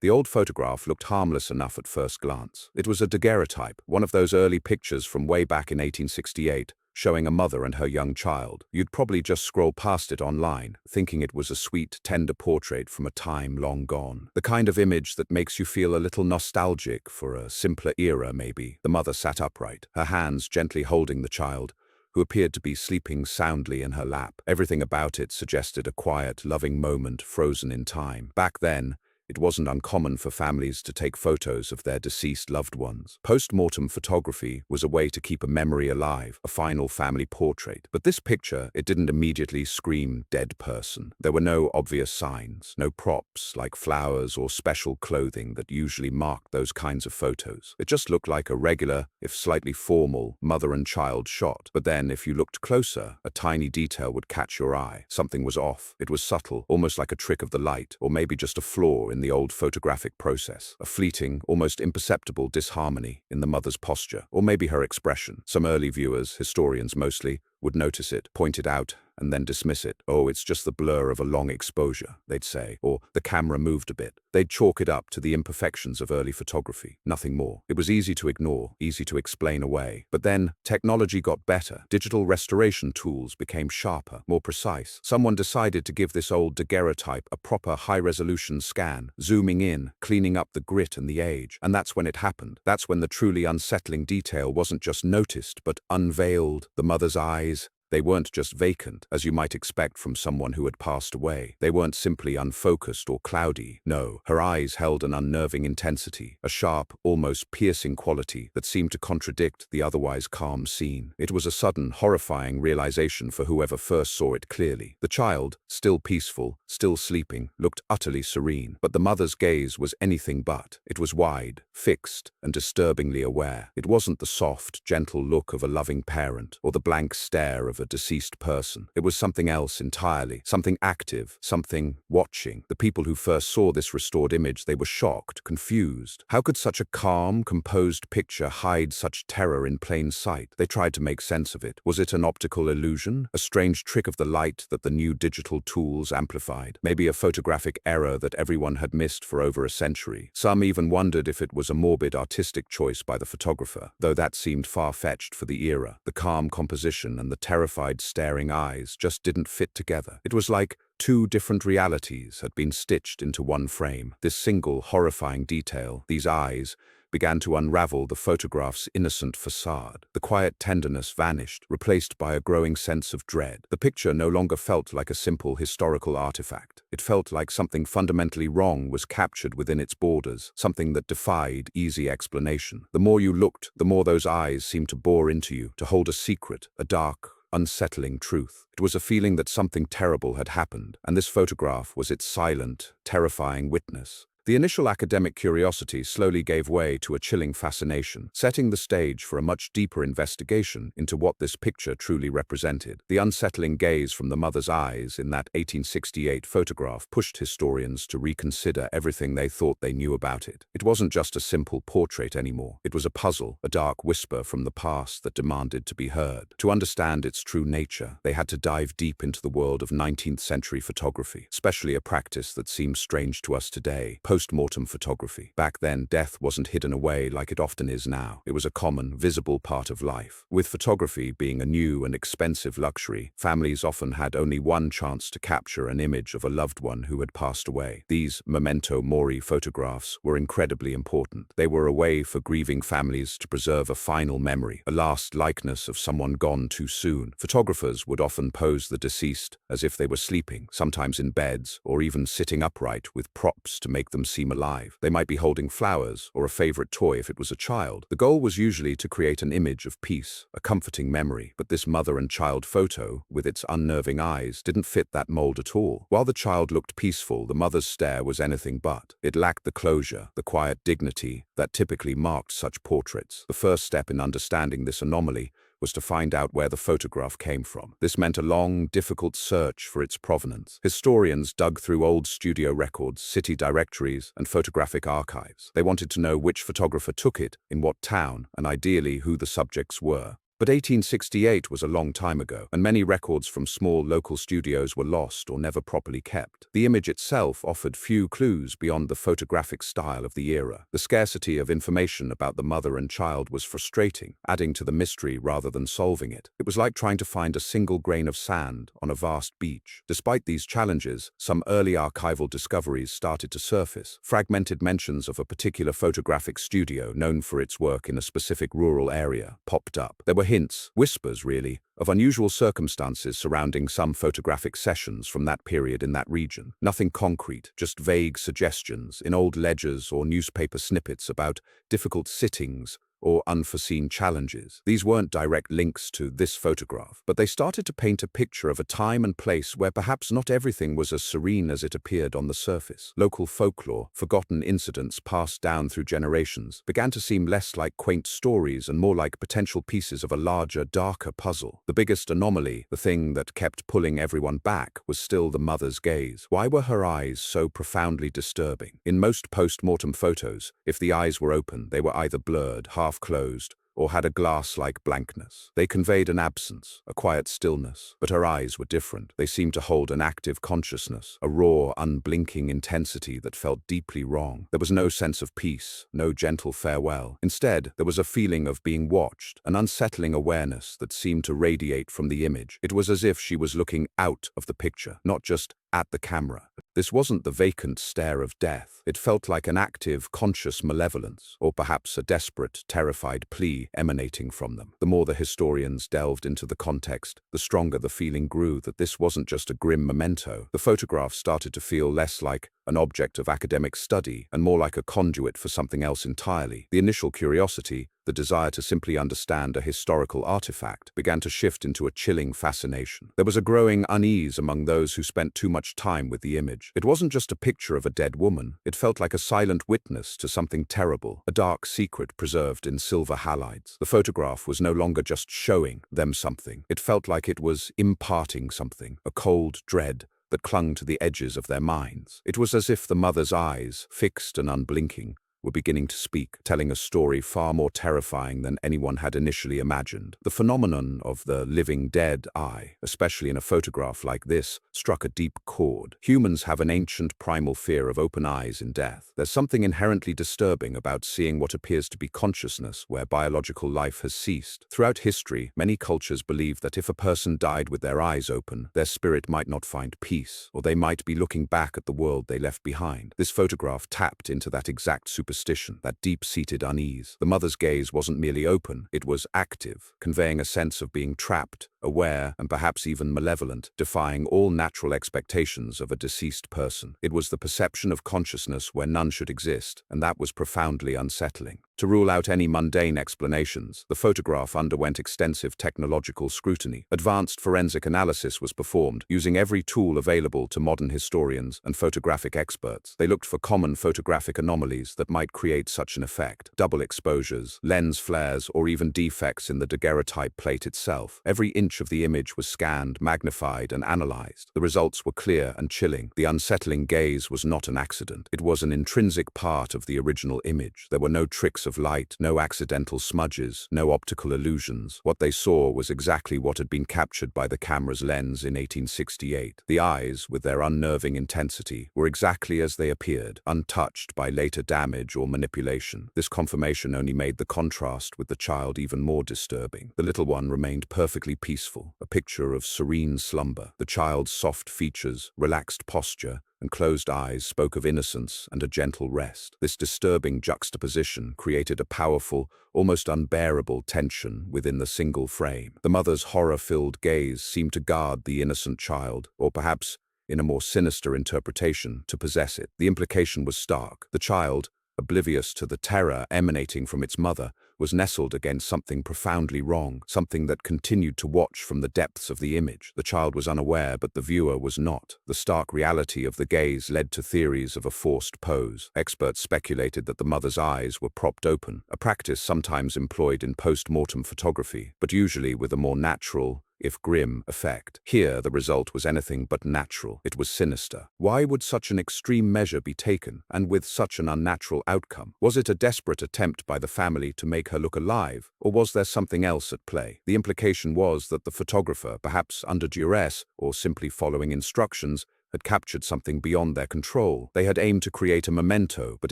The old photograph looked harmless enough at first glance. It was a daguerreotype, one of those early pictures from way back in 1868, showing a mother and her young child. You'd probably just scroll past it online, thinking it was a sweet, tender portrait from a time long gone. The kind of image that makes you feel a little nostalgic for a simpler era, maybe. The mother sat upright, her hands gently holding the child, who appeared to be sleeping soundly in her lap. Everything about it suggested a quiet, loving moment frozen in time. Back then, it wasn't uncommon for families to take photos of their deceased loved ones. Post-mortem photography was a way to keep a memory alive, a final family portrait. But this picture, it didn't immediately scream dead person. There were no obvious signs, no props like flowers or special clothing that usually marked those kinds of photos. It just looked like a regular, if slightly formal, mother and child shot. But then, if you looked closer, a tiny detail would catch your eye. Something was off. It was subtle, almost like a trick of the light, or maybe just a flaw in the old photographic process, a fleeting, almost imperceptible disharmony in the mother's posture, or maybe her expression. Some early viewers, historians mostly, would notice it, point it out, and then dismiss it. Oh, it's just the blur of a long exposure, they'd say, or the camera moved a bit. They'd chalk it up to the imperfections of early photography, nothing more. It was easy to ignore, easy to explain away. But then, technology got better. Digital restoration tools became sharper, more precise. Someone decided to give this old daguerreotype a proper high-resolution scan, zooming in, cleaning up the grit and the age. And that's when it happened. That's when the truly unsettling detail wasn't just noticed, but unveiled. The mother's eyes, they weren't just vacant, as you might expect from someone who had passed away. They weren't simply unfocused or cloudy. No, her eyes held an unnerving intensity, a sharp, almost piercing quality that seemed to contradict the otherwise calm scene. It was a sudden, horrifying realization for whoever first saw it clearly. The child, still peaceful, still sleeping, looked utterly serene, but the mother's gaze was anything but. It was wide, fixed, and disturbingly aware. It wasn't the soft, gentle look of a loving parent, or the blank stare of a deceased person. It was something else entirely, something active, something watching. The people who first saw this restored image, they were shocked, confused. How could such a calm, composed picture hide such terror in plain sight? They tried to make sense of it. Was it an optical illusion? A strange trick of the light that the new digital tools amplified? Maybe a photographic error that everyone had missed for over a century? Some even wondered if it was a morbid artistic choice by the photographer, though that seemed far-fetched for the era. The calm composition and the terrified staring eyes just didn't fit together. It was like two different realities had been stitched into one frame. This single horrifying detail, these eyes, began to unravel the photograph's innocent facade. The quiet tenderness vanished, replaced by a growing sense of dread. The picture no longer felt like a simple historical artifact. It felt like something fundamentally wrong was captured within its borders, something that defied easy explanation. The more you looked, the more those eyes seemed to bore into you, to hold a secret, a dark, unsettling truth. It was a feeling that something terrible had happened, and this photograph was its silent, terrifying witness. The initial academic curiosity slowly gave way to a chilling fascination, setting the stage for a much deeper investigation into what this picture truly represented. The unsettling gaze from the mother's eyes in that 1868 photograph pushed historians to reconsider everything they thought they knew about it. It wasn't just a simple portrait anymore. It was a puzzle, a dark whisper from the past that demanded to be heard. To understand its true nature, they had to dive deep into the world of 19th century photography, especially a practice that seems strange to us today. Post-mortem photography. Back then, death wasn't hidden away like it often is now. It was a common, visible part of life. With photography being a new and expensive luxury, families often had only one chance to capture an image of a loved one who had passed away. These memento mori photographs were incredibly important. They were a way for grieving families to preserve a final memory, a last likeness of someone gone too soon. Photographers would often pose the deceased as if they were sleeping, sometimes in beds, or even sitting upright with props to make them seem alive. They might be holding flowers or a favorite toy if it was a child. The goal was usually to create an image of peace, a comforting memory. But this mother and child photo, with its unnerving eyes, didn't fit that mold at all. While the child looked peaceful, the mother's stare was anything but. It lacked the closure, the quiet dignity that typically marked such portraits. The first step in understanding this anomaly was to find out where the photograph came from. This meant a long, difficult search for its provenance. Historians dug through old studio records, city directories, and photographic archives. They wanted to know which photographer took it, in what town, and ideally who the subjects were. But 1868 was a long time ago, and many records from small local studios were lost or never properly kept. The image itself offered few clues beyond the photographic style of the era. The scarcity of information about the mother and child was frustrating, adding to the mystery rather than solving it. It was like trying to find a single grain of sand on a vast beach. Despite these challenges, some early archival discoveries started to surface. Fragmented mentions of a particular photographic studio known for its work in a specific rural area popped up. There were hints, whispers really, of unusual circumstances surrounding some photographic sessions from that period in that region. Nothing concrete, just vague suggestions in old ledgers or newspaper snippets about difficult sittings or unforeseen challenges. These weren't direct links to this photograph, but they started to paint a picture of a time and place where perhaps not everything was as serene as it appeared on the surface. Local folklore, forgotten incidents passed down through generations, began to seem less like quaint stories and more like potential pieces of a larger, darker puzzle. The biggest anomaly, the thing that kept pulling everyone back, was still the mother's gaze. Why were her eyes so profoundly disturbing? In most post-mortem photos, if the eyes were open, they were either blurred, half closed, or had a glass-like blankness. They conveyed an absence, a quiet stillness, but her eyes were different. They seemed to hold an active consciousness, a raw, unblinking intensity that felt deeply wrong. There was no sense of peace, no gentle farewell. Instead, there was a feeling of being watched, an unsettling awareness that seemed to radiate from the image. It was as if she was looking out of the picture, not just at the camera. This wasn't the vacant stare of death. It felt like an active, conscious malevolence, or perhaps a desperate, terrified plea emanating from them. The more the historians delved into the context, the stronger the feeling grew that this wasn't just a grim memento. The photograph started to feel less like an object of academic study and more like a conduit for something else entirely. The initial curiosity, the desire to simply understand a historical artifact, began to shift into a chilling fascination. There was a growing unease among those who spent too much time with the image. It wasn't just a picture of a dead woman. It felt like a silent witness to something terrible, a dark secret preserved in silver halides. The photograph was no longer just showing them something. It felt like it was imparting something, a cold dread that clung to the edges of their minds. It was as if the mother's eyes, fixed and unblinking, were beginning to speak, telling a story far more terrifying than anyone had initially imagined. The phenomenon of the living dead eye, especially in a photograph like this, struck a deep chord. Humans have an ancient primal fear of open eyes in death. There's something inherently disturbing about seeing what appears to be consciousness where biological life has ceased. Throughout history, many cultures believe that if a person died with their eyes open, their spirit might not find peace, or they might be looking back at the world they left behind. This photograph tapped into that exact superstition, that deep-seated unease. The mother's gaze wasn't merely open, it was active, conveying a sense of being trapped, aware, and perhaps even malevolent, defying all natural expectations of a deceased person. It was the perception of consciousness where none should exist, and that was profoundly unsettling. To rule out any mundane explanations, the photograph underwent extensive technological scrutiny. Advanced forensic analysis was performed, using every tool available to modern historians and photographic experts. They looked for common photographic anomalies that might create such an effect: double exposures, lens flares, or even defects in the daguerreotype plate itself. Every inch of the image was scanned, magnified, and analyzed. The results were clear and chilling. The unsettling gaze was not an accident. It was an intrinsic part of the original image. There were no tricks of light, no accidental smudges, no optical illusions. What they saw was exactly what had been captured by the camera's lens in 1868. The eyes, with their unnerving intensity, were exactly as they appeared, untouched by later damage or manipulation. This confirmation only made the contrast with the child even more disturbing. The little one remained perfectly peaceful, a picture of serene slumber. The child's soft features, relaxed posture, and closed eyes spoke of innocence and a gentle rest. This disturbing juxtaposition created a powerful, almost unbearable tension within the single frame. The mother's horror-filled gaze seemed to guard the innocent child, or perhaps, in a more sinister interpretation, to possess it. The implication was stark. The child, oblivious to the terror emanating from its mother, was nestled against something profoundly wrong, something that continued to watch from the depths of the image. The child was unaware, but the viewer was not. The stark reality of the gaze led to theories of a forced pose. Experts speculated that the mother's eyes were propped open, a practice sometimes employed in post-mortem photography, but usually with a more natural, if grim, effect. Here, the result was anything but natural. It was sinister. Why would such an extreme measure be taken, and with such an unnatural outcome? Was it a desperate attempt by the family to make her look alive, or was there something else at play? The implication was that the photographer, perhaps under duress or simply following instructions, had captured something beyond their control. They had aimed to create a memento, but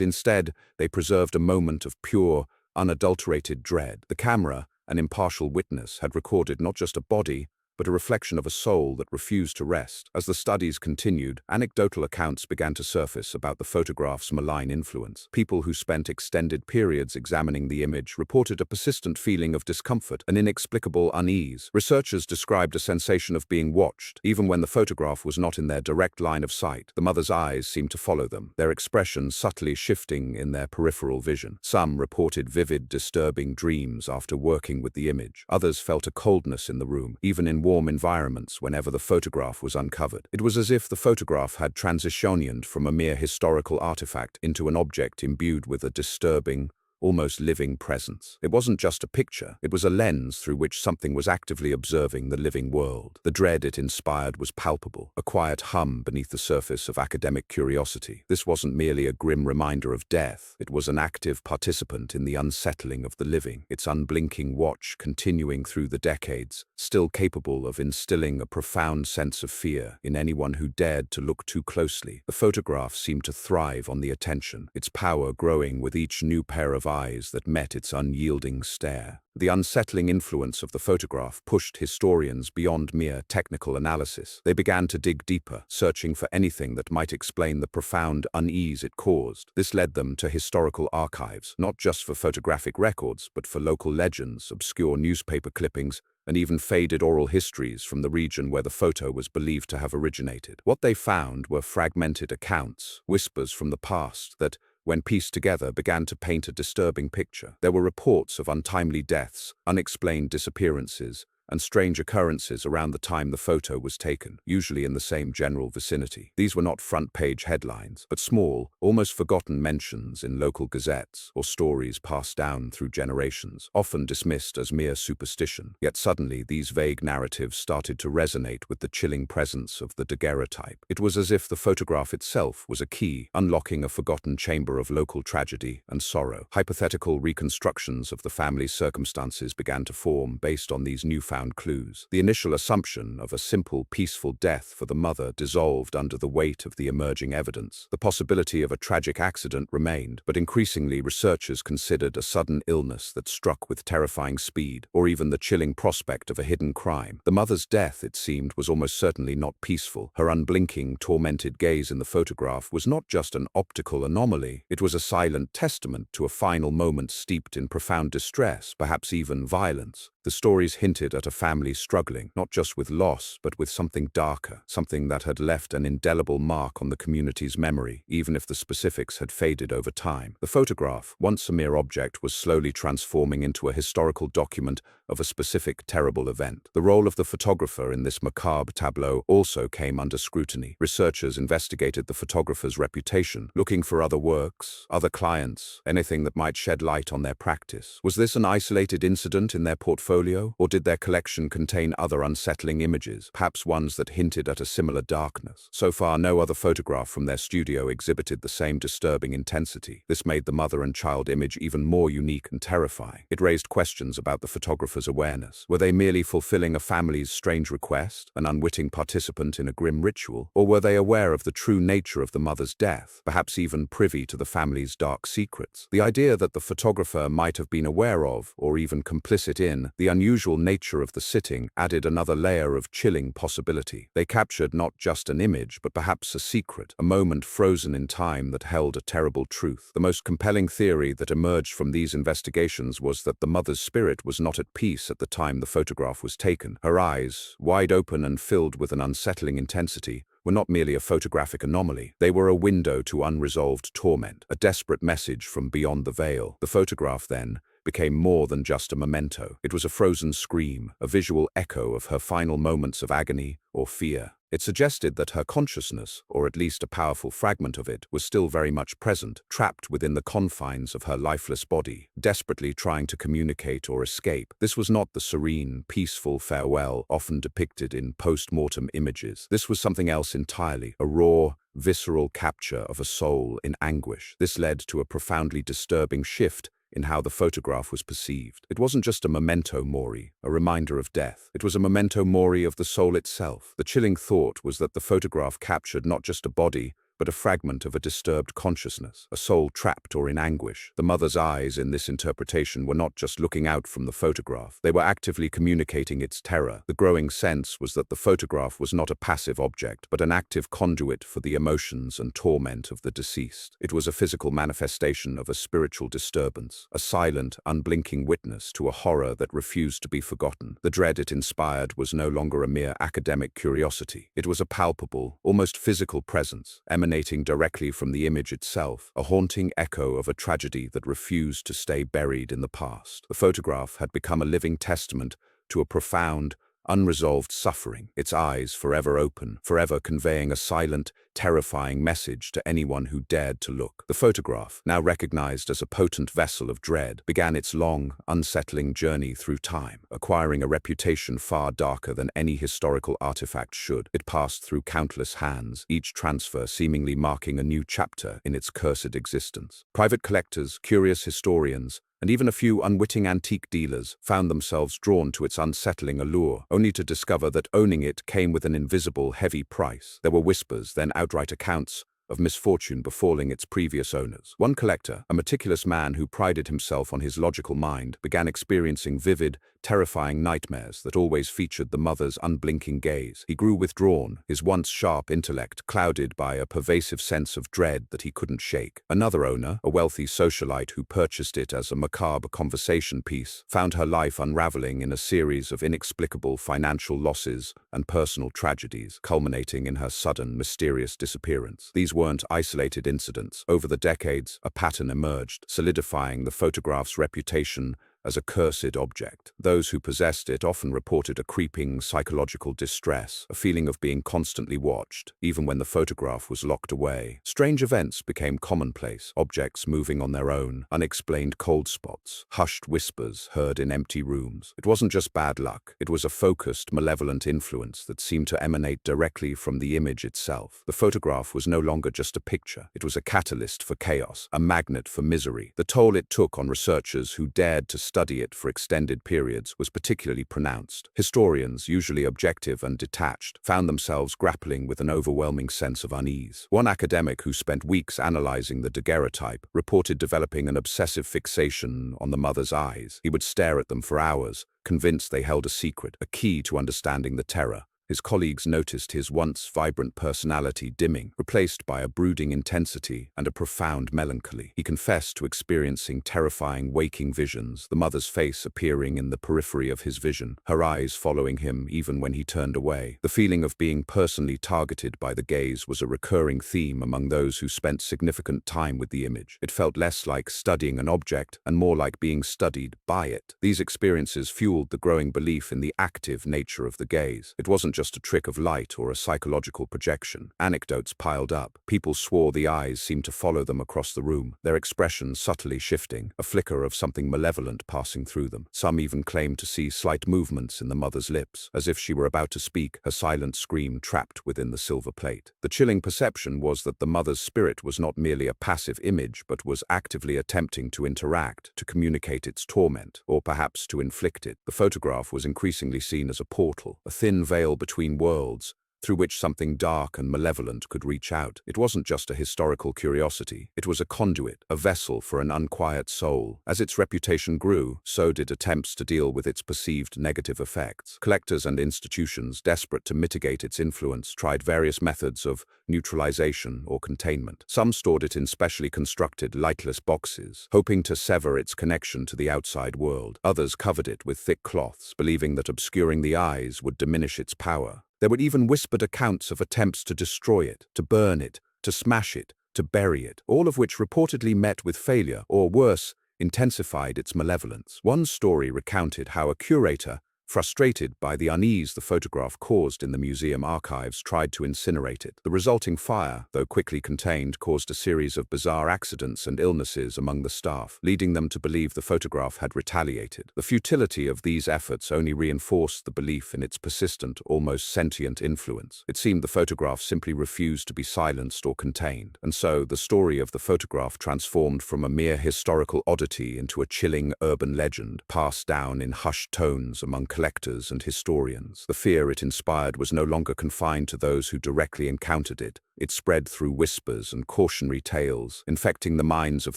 instead they preserved a moment of pure, unadulterated dread. The camera, an impartial witness, had recorded not just a body, but a reflection of a soul that refused to rest. As the studies continued, anecdotal accounts began to surface about the photograph's malign influence. People who spent extended periods examining the image reported a persistent feeling of discomfort, an inexplicable unease. Researchers described a sensation of being watched, even when the photograph was not in their direct line of sight. The mother's eyes seemed to follow them, their expressions subtly shifting in their peripheral vision. Some reported vivid, disturbing dreams after working with the image. Others felt a coldness in the room, even in warm environments whenever the photograph was uncovered. It was as if the photograph had transitioned from a mere historical artifact into an object imbued with a disturbing, almost living presence. It wasn't just a picture, it was a lens through which something was actively observing the living world. The dread it inspired was palpable, a quiet hum beneath the surface of academic curiosity. This wasn't merely a grim reminder of death, it was an active participant in the unsettling of the living, its unblinking watch continuing through the decades, still capable of instilling a profound sense of fear in anyone who dared to look too closely. The photograph seemed to thrive on the attention, its power growing with each new pair of eyes that met its unyielding stare. The unsettling influence of the photograph pushed historians beyond mere technical analysis. They began to dig deeper, searching for anything that might explain the profound unease it caused. This led them to historical archives, not just for photographic records, but for local legends, obscure newspaper clippings, and even faded oral histories from the region where the photo was believed to have originated. What they found were fragmented accounts, whispers from the past that, when pieced together, began to paint a disturbing picture. There were reports of untimely deaths, unexplained disappearances, and strange occurrences around the time the photo was taken, usually in the same general vicinity. These were not front-page headlines, but small, almost forgotten mentions in local gazettes or stories passed down through generations, often dismissed as mere superstition. Yet suddenly, these vague narratives started to resonate with the chilling presence of the daguerreotype. It was as if the photograph itself was a key, unlocking a forgotten chamber of local tragedy and sorrow. Hypothetical reconstructions of the family's circumstances began to form based on these newfound clues. The initial assumption of a simple, peaceful death for the mother dissolved under the weight of the emerging evidence. The possibility of a tragic accident remained, but increasingly researchers considered a sudden illness that struck with terrifying speed, or even the chilling prospect of a hidden crime. The mother's death, it seemed, was almost certainly not peaceful. Her unblinking, tormented gaze in the photograph was not just an optical anomaly, it was a silent testament to a final moment steeped in profound distress, perhaps even violence. The stories hinted at a family struggling, not just with loss, but with something darker, something that had left an indelible mark on the community's memory, even if the specifics had faded over time. The photograph, once a mere object, was slowly transforming into a historical document of a specific terrible event. The role of the photographer in this macabre tableau also came under scrutiny. Researchers investigated the photographer's reputation, looking for other works, other clients, anything that might shed light on their practice. Was this an isolated incident in their portfolio, or did their collection contain other unsettling images, perhaps ones that hinted at a similar darkness? So far, no other photograph from their studio exhibited the same disturbing intensity. This made the mother and child image even more unique and terrifying. It raised questions about the photographer's awareness. Were they merely fulfilling a family's strange request, an unwitting participant in a grim ritual, or were they aware of the true nature of the mother's death, perhaps even privy to the family's dark secrets? The idea that the photographer might have been aware of, or even complicit in, the unusual nature of the sitting added another layer of chilling possibility. They captured not just an image, but perhaps a secret, a moment frozen in time that held a terrible truth. The most compelling theory that emerged from these investigations was that the mother's spirit was not at peace at the time the photograph was taken. Her eyes, wide open and filled with an unsettling intensity, were not merely a photographic anomaly. They were a window to unresolved torment, a desperate message from beyond the veil. The photograph, then, became more than just a memento. It was a frozen scream, a visual echo of her final moments of agony or fear. It suggested that her consciousness, or at least a powerful fragment of it, was still very much present, trapped within the confines of her lifeless body, desperately trying to communicate or escape. This was not the serene, peaceful farewell often depicted in post-mortem images. This was something else entirely, a raw, visceral capture of a soul in anguish. This led to a profoundly disturbing shift in how the photograph was perceived. It wasn't just a memento mori, a reminder of death. It was a memento mori of the soul itself. The chilling thought was that the photograph captured not just a body, but a fragment of a disturbed consciousness, a soul trapped or in anguish. The mother's eyes in this interpretation were not just looking out from the photograph, they were actively communicating its terror. The growing sense was that the photograph was not a passive object, but an active conduit for the emotions and torment of the deceased. It was a physical manifestation of a spiritual disturbance, a silent, unblinking witness to a horror that refused to be forgotten. The dread it inspired was no longer a mere academic curiosity. It was a palpable, almost physical presence, emanating directly from the image itself, a haunting echo of a tragedy that refused to stay buried in the past. The photograph had become a living testament to a profound, unresolved suffering, its eyes forever open, forever conveying a silent, terrifying message to anyone who dared to look. The photograph, now recognized as a potent vessel of dread, began its long, unsettling journey through time, acquiring a reputation far darker than any historical artifact should. It passed through countless hands, each transfer seemingly marking a new chapter in its cursed existence. Private collectors, curious historians, and even a few unwitting antique dealers found themselves drawn to its unsettling allure, only to discover that owning it came with an invisible, heavy price. There were whispers, then outright accounts of misfortune befalling its previous owners. One collector, a meticulous man who prided himself on his logical mind, began experiencing vivid, terrifying nightmares that always featured the mother's unblinking gaze. He grew withdrawn, his once sharp intellect clouded by a pervasive sense of dread that he couldn't shake. Another owner, a wealthy socialite who purchased it as a macabre conversation piece, found her life unraveling in a series of inexplicable financial losses and personal tragedies, culminating in her sudden, mysterious disappearance. These weren't isolated incidents. Over the decades, a pattern emerged, solidifying the photograph's reputation as a cursed object. Those who possessed it often reported a creeping psychological distress, a feeling of being constantly watched, even when the photograph was locked away. Strange events became commonplace, objects moving on their own, unexplained cold spots, hushed whispers heard in empty rooms. It wasn't just bad luck, it was a focused, malevolent influence that seemed to emanate directly from the image itself. The photograph was no longer just a picture, it was a catalyst for chaos, a magnet for misery. The toll it took on researchers who dared to study it for extended periods was particularly pronounced. Historians, usually objective and detached, found themselves grappling with an overwhelming sense of unease. One academic who spent weeks analyzing the daguerreotype reported developing an obsessive fixation on the mother's eyes. He would stare at them for hours, convinced they held a secret, a key to understanding the terror. His colleagues noticed his once vibrant personality dimming, replaced by a brooding intensity and a profound melancholy. He confessed to experiencing terrifying waking visions, the mother's face appearing in the periphery of his vision, her eyes following him even when he turned away. The feeling of being personally targeted by the gaze was a recurring theme among those who spent significant time with the image. It felt less like studying an object and more like being studied by it. These experiences fueled the growing belief in the active nature of the gaze. It wasn't just a trick of light or a psychological projection. Anecdotes piled up. People swore the eyes seemed to follow them across the room, their expressions subtly shifting, a flicker of something malevolent passing through them. Some even claimed to see slight movements in the mother's lips, as if she were about to speak, her silent scream trapped within the silver plate. The chilling perception was that the mother's spirit was not merely a passive image, but was actively attempting to interact, to communicate its torment, or perhaps to inflict it. The photograph was increasingly seen as a portal, a thin veil between worlds, through which something dark and malevolent could reach out. It wasn't just a historical curiosity, it was a conduit, a vessel for an unquiet soul. As its reputation grew, so did attempts to deal with its perceived negative effects. Collectors and institutions, desperate to mitigate its influence, tried various methods of neutralization or containment. Some stored it in specially constructed, lightless boxes, hoping to sever its connection to the outside world. Others covered it with thick cloths, believing that obscuring the eyes would diminish its power. There were even whispered accounts of attempts to destroy it, to burn it, to smash it, to bury it, all of which reportedly met with failure, or worse, intensified its malevolence. One story recounted how a curator, frustrated by the unease the photograph caused in the museum archives, tried to incinerate it. The resulting fire, though quickly contained, caused a series of bizarre accidents and illnesses among the staff, leading them to believe the photograph had retaliated. The futility of these efforts only reinforced the belief in its persistent, almost sentient influence. It seemed the photograph simply refused to be silenced or contained, and so the story of the photograph transformed from a mere historical oddity into a chilling urban legend, passed down in hushed tones among collectors and historians. The fear it inspired was no longer confined to those who directly encountered it. It spread through whispers and cautionary tales, infecting the minds of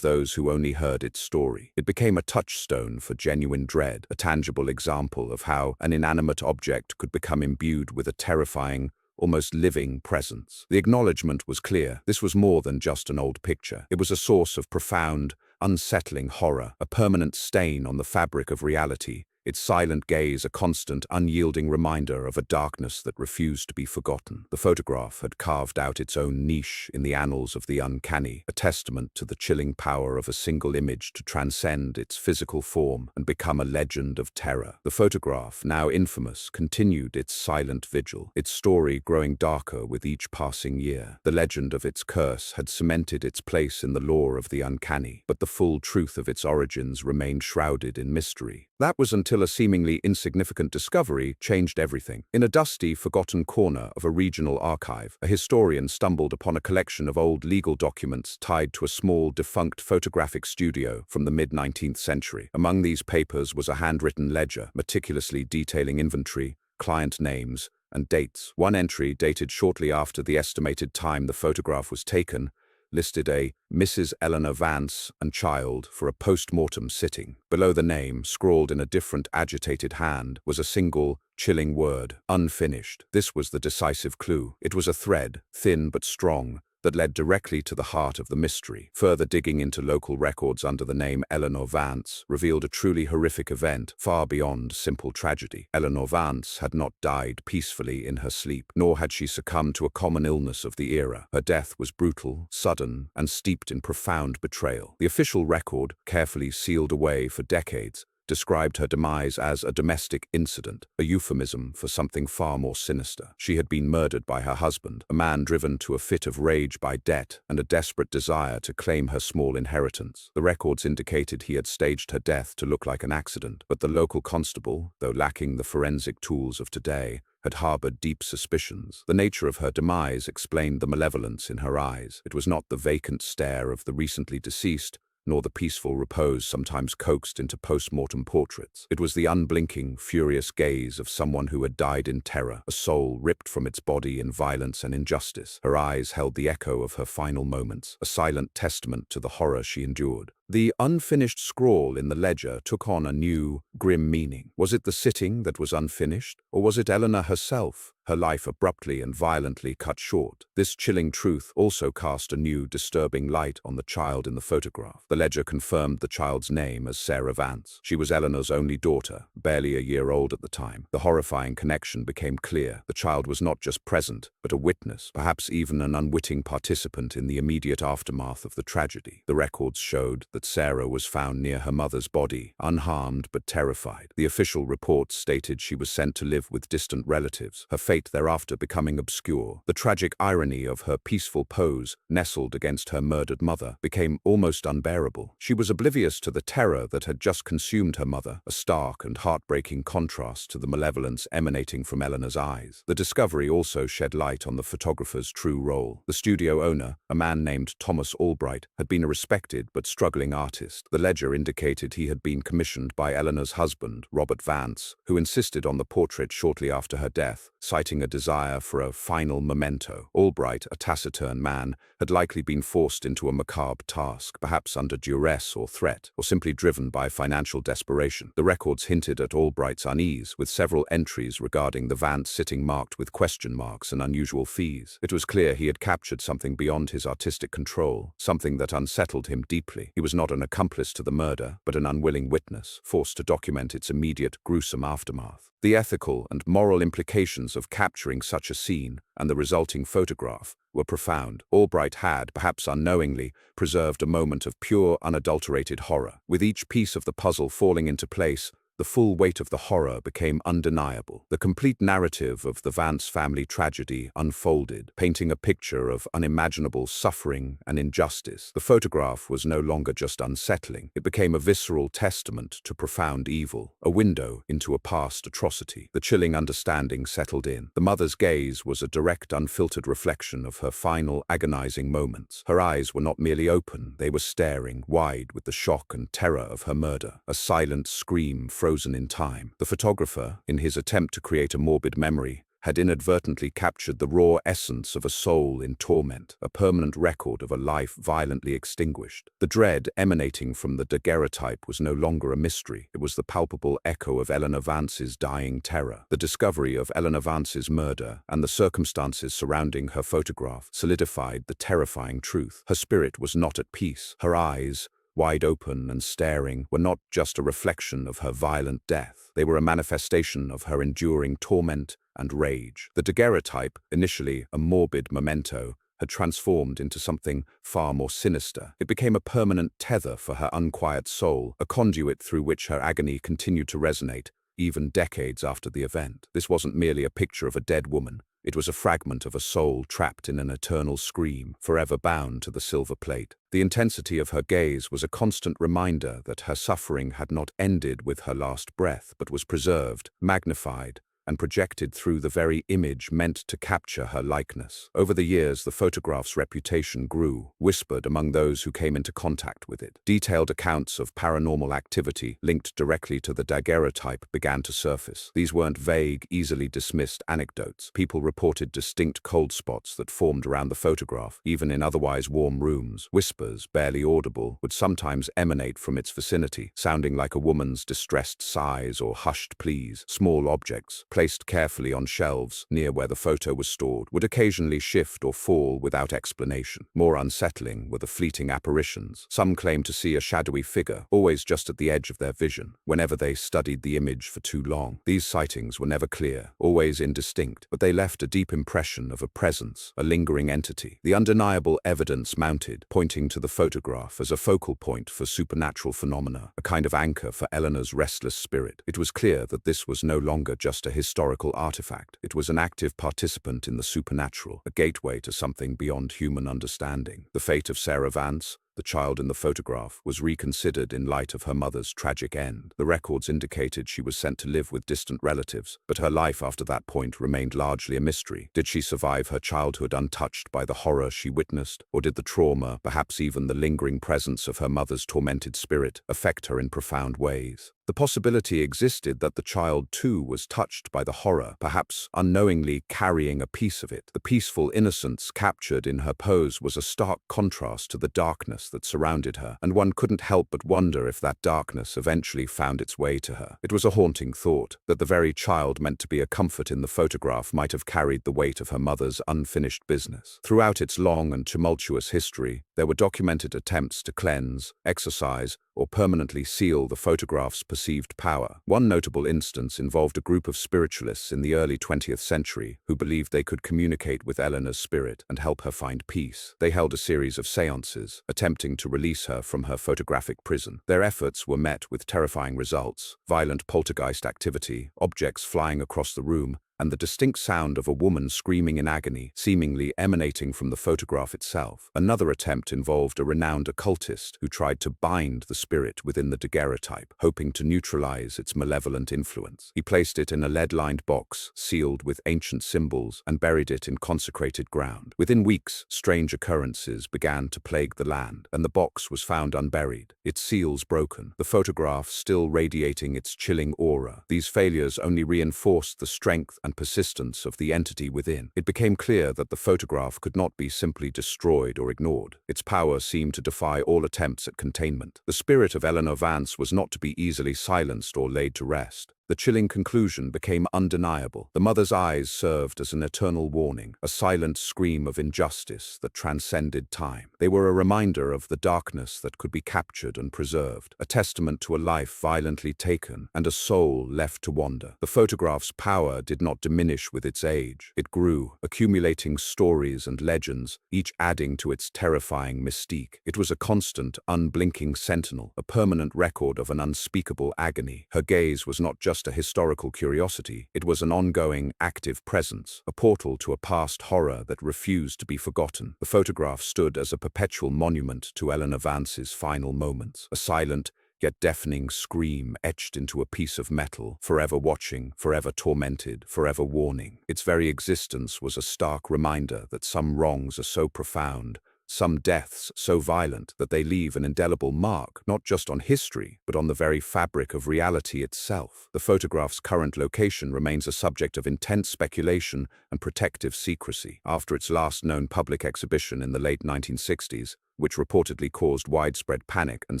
those who only heard its story. It became a touchstone for genuine dread, a tangible example of how an inanimate object could become imbued with a terrifying, almost living presence. The acknowledgement was clear. This was more than just an old picture. It was a source of profound, unsettling horror, a permanent stain on the fabric of reality, its silent gaze a constant, unyielding reminder of a darkness that refused to be forgotten. The photograph had carved out its own niche in the annals of the uncanny, a testament to the chilling power of a single image to transcend its physical form and become a legend of terror. The photograph, now infamous, continued its silent vigil, its story growing darker with each passing year. The legend of its curse had cemented its place in the lore of the uncanny, but the full truth of its origins remained shrouded in mystery. That was until a seemingly insignificant discovery changed everything. In a dusty, forgotten corner of a regional archive, a historian stumbled upon a collection of old legal documents tied to a small, defunct photographic studio from the mid-19th century. Among these papers was a handwritten ledger, meticulously detailing inventory, client names, and dates. One entry, dated shortly after the estimated time the photograph was taken, listed a Mrs. Eleanor Vance and child for a post-mortem sitting. Below the name, scrawled in a different, agitated hand, was a single, chilling word: unfinished. This was the decisive clue. It was a thread, thin but strong, that led directly to the heart of the mystery. Further digging into local records under the name Eleanor Vance revealed a truly horrific event, far beyond simple tragedy. Eleanor Vance had not died peacefully in her sleep, nor had she succumbed to a common illness of the era. Her death was brutal, sudden, and steeped in profound betrayal. The official record, carefully sealed away for decades, described her demise as a domestic incident, a euphemism for something far more sinister. She had been murdered by her husband, a man driven to a fit of rage by debt and a desperate desire to claim her small inheritance. The records indicated he had staged her death to look like an accident, but the local constable, though lacking the forensic tools of today, had harbored deep suspicions. The nature of her demise explained the malevolence in her eyes. It was not the vacant stare of the recently deceased, nor the peaceful repose sometimes coaxed into post-mortem portraits. It was the unblinking, furious gaze of someone who had died in terror, a soul ripped from its body in violence and injustice. Her eyes held the echo of her final moments, a silent testament to the horror she endured. The unfinished scrawl in the ledger took on a new, grim meaning. Was it the sitting that was unfinished, or was it Eleanor herself, her life abruptly and violently cut short? This chilling truth also cast a new, disturbing light on the child in the photograph. The ledger confirmed the child's name as Sarah Vance. She was Eleanor's only daughter, barely a year old at the time. The horrifying connection became clear. The child was not just present, but a witness, perhaps even an unwitting participant in the immediate aftermath of the tragedy. The records showed that Sarah was found near her mother's body, unharmed but terrified. The official report stated she was sent to live with distant relatives, her fate thereafter becoming obscure. The tragic irony of her peaceful pose, nestled against her murdered mother, became almost unbearable. She was oblivious to the terror that had just consumed her mother, a stark and heartbreaking contrast to the malevolence emanating from Eleanor's eyes. The discovery also shed light on the photographer's true role. The studio owner, a man named Thomas Albright, had been a respected but struggling artist. The ledger indicated he had been commissioned by Eleanor's husband, Robert Vance, who insisted on the portrait shortly after her death, citing a desire for a final memento. Albright, a taciturn man, had likely been forced into a macabre task, perhaps under duress or threat, or simply driven by financial desperation. The records hinted at Albright's unease, with several entries regarding the Vance sitting marked with question marks and unusual fees. It was clear he had captured something beyond his artistic control, something that unsettled him deeply. He was not an accomplice to the murder, but an unwilling witness, forced to document its immediate, gruesome aftermath. The ethical and moral implications of capturing such a scene and the resulting photograph were profound. Albright had, perhaps unknowingly, preserved a moment of pure, unadulterated horror. With each piece of the puzzle falling into place, the full weight of the horror became undeniable. The complete narrative of the Vance family tragedy unfolded, painting a picture of unimaginable suffering and injustice. The photograph was no longer just unsettling. It became a visceral testament to profound evil, a window into a past atrocity. The chilling understanding settled in. The mother's gaze was a direct, unfiltered reflection of her final, agonizing moments. Her eyes were not merely open, they were staring, wide with the shock and terror of her murder. A silent scream frozen in time. The photographer, in his attempt to create a morbid memory, had inadvertently captured the raw essence of a soul in torment, a permanent record of a life violently extinguished. The dread emanating from the daguerreotype was no longer a mystery. It was the palpable echo of Eleanor Vance's dying terror. The discovery of Eleanor Vance's murder and the circumstances surrounding her photograph solidified the terrifying truth. Her spirit was not at peace. Her eyes, wide open and staring, were not just a reflection of her violent death. They were a manifestation of her enduring torment and rage. The daguerreotype, initially a morbid memento, had transformed into something far more sinister. It became a permanent tether for her unquiet soul, a conduit through which her agony continued to resonate, even decades after the event. This wasn't merely a picture of a dead woman. It was a fragment of a soul trapped in an eternal scream, forever bound to the silver plate. The intensity of her gaze was a constant reminder that her suffering had not ended with her last breath, but was preserved, magnified, and projected through the very image meant to capture her likeness. Over the years, the photograph's reputation grew, whispered among those who came into contact with it. Detailed accounts of paranormal activity linked directly to the daguerreotype began to surface. These weren't vague, easily dismissed anecdotes. People reported distinct cold spots that formed around the photograph, even in otherwise warm rooms. Whispers, barely audible, would sometimes emanate from its vicinity, sounding like a woman's distressed sighs or hushed pleas. Small objects, placed carefully on shelves near where the photo was stored, would occasionally shift or fall without explanation. More unsettling were the fleeting apparitions. Some claimed to see a shadowy figure, always just at the edge of their vision, whenever they studied the image for too long. These sightings were never clear, always indistinct, but they left a deep impression of a presence, a lingering entity. The undeniable evidence mounted, pointing to the photograph as a focal point for supernatural phenomena, a kind of anchor for Eleanor's restless spirit. It was clear that this was no longer just a historical artifact. It was an active participant in the supernatural, a gateway to something beyond human understanding. The fate of Sarah Vance, the child in the photograph, was reconsidered in light of her mother's tragic end. The records indicated she was sent to live with distant relatives, but her life after that point remained largely a mystery. Did she survive her childhood untouched by the horror she witnessed, or did the trauma, perhaps even the lingering presence of her mother's tormented spirit, affect her in profound ways? The possibility existed that the child too was touched by the horror, perhaps unknowingly carrying a piece of it. The peaceful innocence captured in her pose was a stark contrast to the darkness that surrounded her, and one couldn't help but wonder if that darkness eventually found its way to her. It was a haunting thought, that the very child meant to be a comfort in the photograph might have carried the weight of her mother's unfinished business. Throughout its long and tumultuous history, there were documented attempts to cleanse, exorcise, or permanently seal the photograph's perceived power. One notable instance involved a group of spiritualists in the early 20th century who believed they could communicate with Eleanor's spirit and help her find peace. They held a series of seances, attempting to release her from her photographic prison. Their efforts were met with terrifying results: violent poltergeist activity, objects flying across the room, and the distinct sound of a woman screaming in agony, seemingly emanating from the photograph itself. Another attempt involved a renowned occultist who tried to bind the spirit within the daguerreotype, hoping to neutralize its malevolent influence. He placed it in a lead-lined box, sealed with ancient symbols, and buried it in consecrated ground. Within weeks, strange occurrences began to plague the land, and the box was found unburied, its seals broken, the photograph still radiating its chilling aura. These failures only reinforced the strength and persistence of the entity within. It became clear that the photograph could not be simply destroyed or ignored. Its power seemed to defy all attempts at containment. The spirit of Eleanor Vance was not to be easily silenced or laid to rest. The chilling conclusion became undeniable. The mother's eyes served as an eternal warning, a silent scream of injustice that transcended time. They were a reminder of the darkness that could be captured and preserved, a testament to a life violently taken and a soul left to wander. The photograph's power did not diminish with its age. It grew, accumulating stories and legends, each adding to its terrifying mystique. It was a constant, unblinking sentinel, a permanent record of an unspeakable agony. Her gaze was not just a historical curiosity, it was an ongoing, active presence, a portal to a past horror that refused to be forgotten. The photograph stood as a perpetual monument to Eleanor Vance's final moments, a silent, yet deafening scream etched into a piece of metal, forever watching, forever tormented, forever warning. Its very existence was a stark reminder that some wrongs are so profound, some deaths so violent that they leave an indelible mark, not just on history, but on the very fabric of reality itself. The photograph's current location remains a subject of intense speculation and protective secrecy. After its last known public exhibition in the late 1960s, which reportedly caused widespread panic and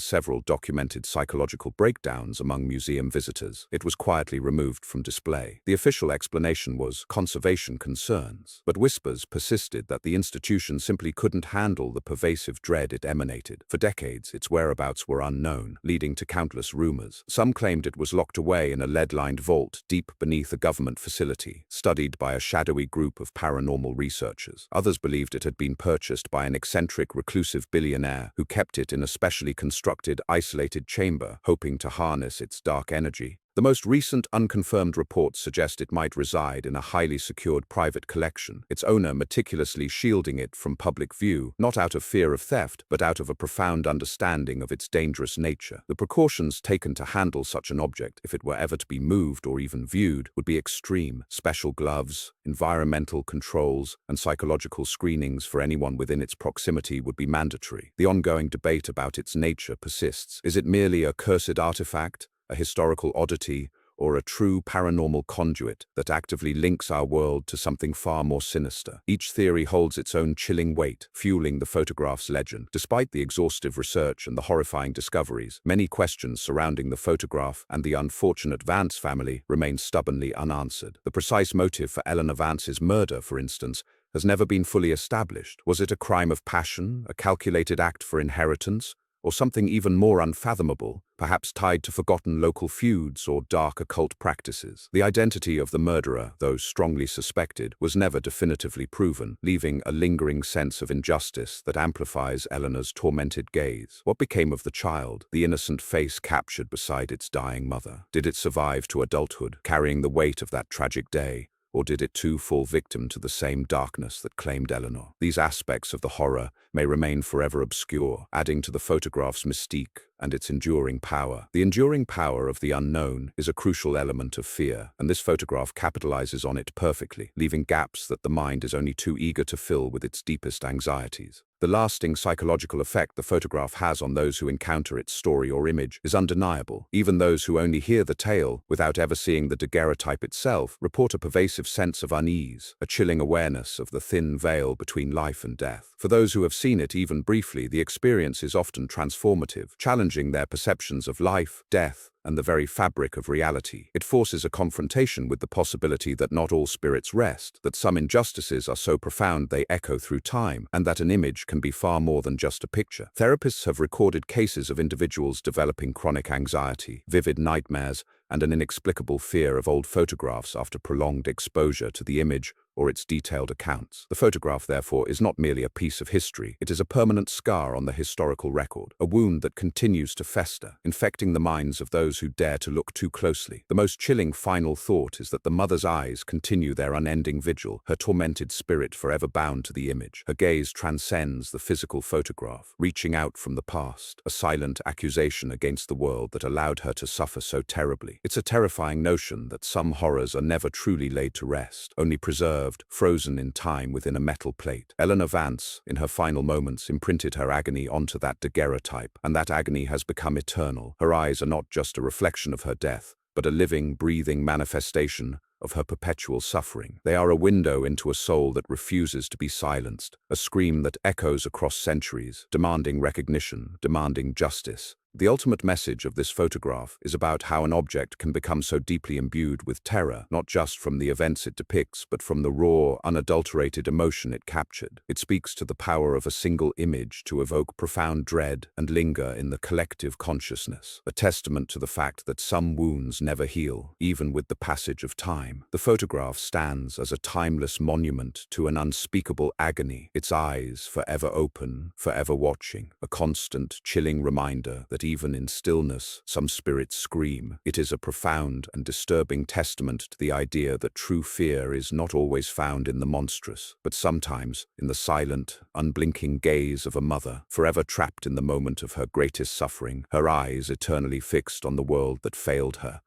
several documented psychological breakdowns among museum visitors, it was quietly removed from display. The official explanation was conservation concerns, but whispers persisted that the institution simply couldn't handle the pervasive dread it emanated. For decades, its whereabouts were unknown, leading to countless rumors. Some claimed it was locked away in a lead-lined vault deep beneath a government facility, studied by a shadowy group of paranormal researchers. Others believed it had been purchased by an eccentric, reclusive billionaire who kept it in a specially constructed, isolated chamber, hoping to harness its dark energy. The most recent unconfirmed reports suggest it might reside in a highly secured private collection, its owner meticulously shielding it from public view, not out of fear of theft, but out of a profound understanding of its dangerous nature. The precautions taken to handle such an object, if it were ever to be moved or even viewed, would be extreme. Special gloves, environmental controls, and psychological screenings for anyone within its proximity would be mandatory. The ongoing debate about its nature persists. Is it merely a cursed artifact, a historical oddity, or a true paranormal conduit that actively links our world to something far more sinister? Each theory holds its own chilling weight, fueling the photograph's legend. Despite the exhaustive research and the horrifying discoveries, many questions surrounding the photograph and the unfortunate Vance family remain stubbornly unanswered. The precise motive for Eleanor Vance's murder, for instance, has never been fully established. Was it a crime of passion, a calculated act for inheritance, or something even more unfathomable, perhaps tied to forgotten local feuds or dark occult practices? The identity of the murderer, though strongly suspected, was never definitively proven, leaving a lingering sense of injustice that amplifies Eleanor's tormented gaze. What became of the child, the innocent face captured beside its dying mother? Did it survive to adulthood, carrying the weight of that tragic day? Or did it too fall victim to the same darkness that claimed Eleanor? These aspects of the horror may remain forever obscure, adding to the photograph's mystique and its enduring power. The enduring power of the unknown is a crucial element of fear, and this photograph capitalizes on it perfectly, leaving gaps that the mind is only too eager to fill with its deepest anxieties. The lasting psychological effect the photograph has on those who encounter its story or image is undeniable. Even those who only hear the tale, without ever seeing the daguerreotype itself, report a pervasive sense of unease, a chilling awareness of the thin veil between life and death. For those who have seen it even briefly, the experience is often transformative, challenging their perceptions of life, death, and the very fabric of reality. It forces a confrontation with the possibility that not all spirits rest, that some injustices are so profound they echo through time, and that an image can be far more than just a picture. Therapists have recorded cases of individuals developing chronic anxiety, vivid nightmares, and an inexplicable fear of old photographs after prolonged exposure to the image or its detailed accounts. The photograph, therefore, is not merely a piece of history. It is a permanent scar on the historical record, a wound that continues to fester, infecting the minds of those who dare to look too closely. The most chilling final thought is that the mother's eyes continue their unending vigil, her tormented spirit forever bound to the image. Her gaze transcends the physical photograph, reaching out from the past, a silent accusation against the world that allowed her to suffer so terribly. It's a terrifying notion that some horrors are never truly laid to rest, only preserved, frozen in time within a metal plate. Eleanor Vance, in her final moments, imprinted her agony onto that daguerreotype, and that agony has become eternal. Her eyes are not just a reflection of her death, but a living, breathing manifestation of her perpetual suffering. They are a window into a soul that refuses to be silenced, a scream that echoes across centuries, demanding recognition, demanding justice, The ultimate message of this photograph is about how an object can become so deeply imbued with terror, not just from the events it depicts, but from the raw, unadulterated emotion it captured. It speaks to the power of a single image to evoke profound dread and linger in the collective consciousness, a testament to the fact that some wounds never heal, even with the passage of time. The photograph stands as a timeless monument to an unspeakable agony, its eyes forever open, forever watching, a constant, chilling reminder that even in stillness, some spirits scream. It is a profound and disturbing testament to the idea that true fear is not always found in the monstrous, but sometimes in the silent, unblinking gaze of a mother, forever trapped in the moment of her greatest suffering, her eyes eternally fixed on the world that failed her.